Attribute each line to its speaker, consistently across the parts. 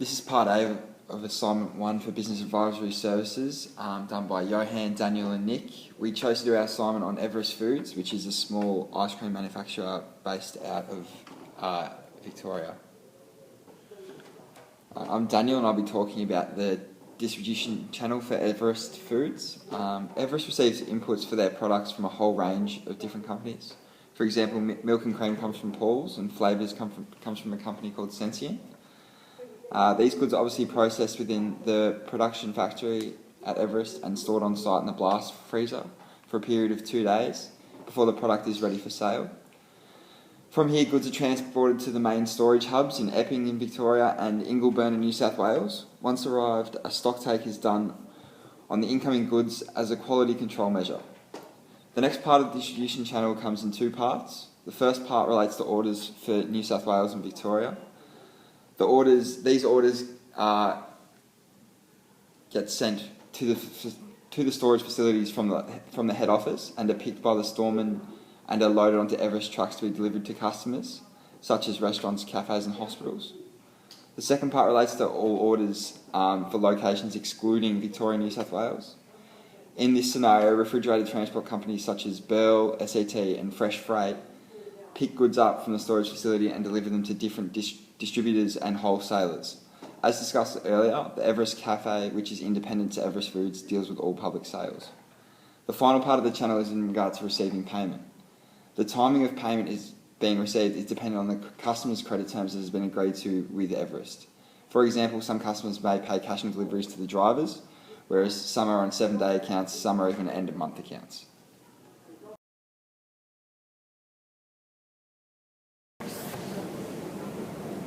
Speaker 1: This is part A of assignment 1 for Business Advisory Services, done by Johan, Daniel and Nick. We chose to do our assignment on Everest Foods, which is a small ice cream manufacturer based out of Victoria. I'm Daniel and I'll be talking about the distribution channel for Everest Foods. Everest receives inputs for their products from a whole range of different companies. For example, milk and cream comes from Paul's and flavours comes from a company called Sensient. These goods are obviously processed within the production factory at Everest and stored on site in the blast freezer for a period of 2 days before the product is ready for sale. From here, goods are transported to the main storage hubs in Epping in Victoria and Ingleburn in New South Wales. Once arrived, a stock take is done on the incoming goods as a quality control measure. The next part of the distribution channel comes in 2 parts. The first part relates to orders for New South Wales and Victoria. These orders get sent to the storage facilities from the head office and are picked by the storeman and are loaded onto Everest trucks to be delivered to customers, such as restaurants, cafes and hospitals. The second part relates to all orders for locations excluding Victoria and New South Wales. In this scenario, refrigerated transport companies such as Burl, ACCT and Fresh Freight pick goods up from the storage facility and deliver them to different distributors and wholesalers. As discussed earlier, the Everest Cafe, which is independent to Everest Foods, deals with all public sales. The final part of the channel is in regard to receiving payment. The timing of payment is being received is dependent on the customer's credit terms that has been agreed to with Everest. For example, some customers may pay cash on deliveries to the drivers, whereas some are on 7-day accounts, some are even end-of-month accounts.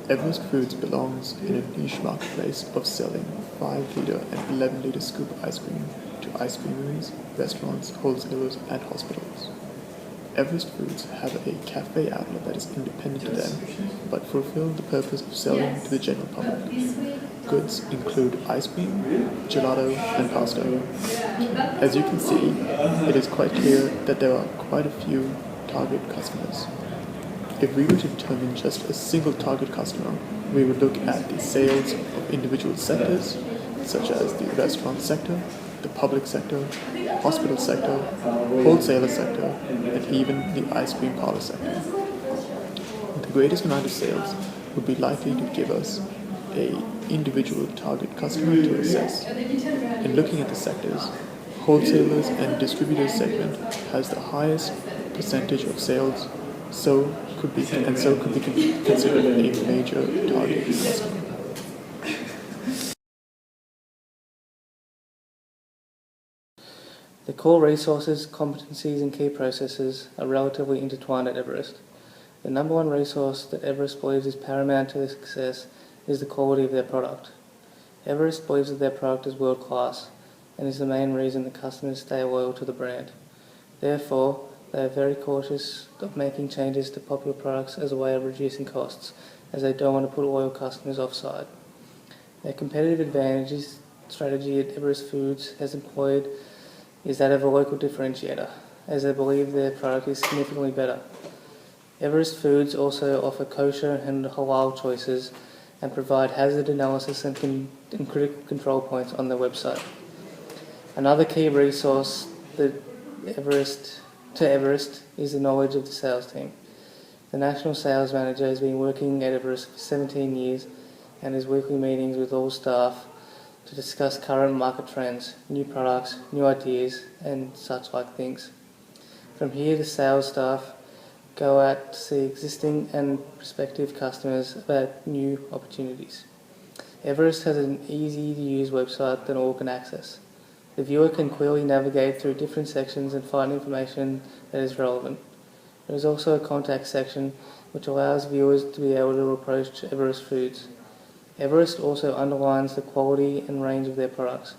Speaker 2: Everest Foods belongs in a niche marketplace of selling 5-litre and 11-litre scoop ice cream to ice creameries, restaurants, wholesalers and hospitals. Everest Foods have a cafe outlet that is independent to them, but fulfill the purpose of selling to the general public. Goods include ice cream, gelato and pasta. As you can see, it is quite clear that there are quite a few target customers. If we were to determine just a single target customer, we would look at the sales of individual sectors, such as the restaurant sector, the public sector, hospital sector, wholesaler sector, and even the ice cream parlor sector. The greatest amount of sales would be likely to give us an individual target customer to assess. In looking at the sectors, wholesalers and distributors segment has the highest percentage of sales, so could be considered a major target customer.
Speaker 3: The core resources, competencies and key processes are relatively intertwined at Everest. The number one resource that Everest believes is paramount to their success is the quality of their product. Everest believes that their product is world class and is the main reason that customers stay loyal to the brand. Therefore, they are very cautious of making changes to popular products as a way of reducing costs, as they don't want to put loyal customers offside. Their competitive advantages strategy at Everest Foods has employed is that of a local differentiator, as they believe their product is significantly better. Everest Foods also offer kosher and halal choices and provide hazard analysis and critical control points on their website. Another key resource to Everest is the knowledge of the sales team. The National Sales Manager has been working at Everest for 17 years and has weekly meetings with all staff to discuss current market trends, new products, new ideas and such like things. From here, the sales staff go out to see existing and prospective customers about new opportunities. Everest has an easy-to-use website that all can access. The viewer can clearly navigate through different sections and find information that is relevant. There is also a contact section which allows viewers to be able to approach Everest Foods. Everest also underlines the quality and range of their products.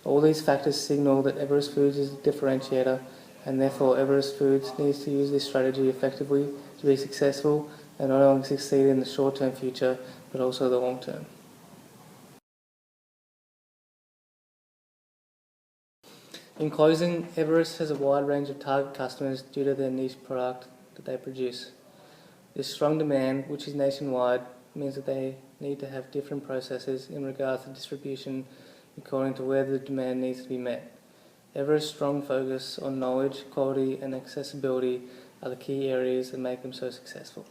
Speaker 3: All these factors signal that Everest Foods is a differentiator, and therefore Everest Foods needs to use this strategy effectively to be successful and not only succeed in the short-term future but also the long-term. In closing, Everest has a wide range of target customers due to their niche product that they produce. This strong demand, which is nationwide, means that they need to have different processes in regards to distribution according to where the demand needs to be met. Everest's strong focus on knowledge, quality and accessibility are the key areas that make them so successful.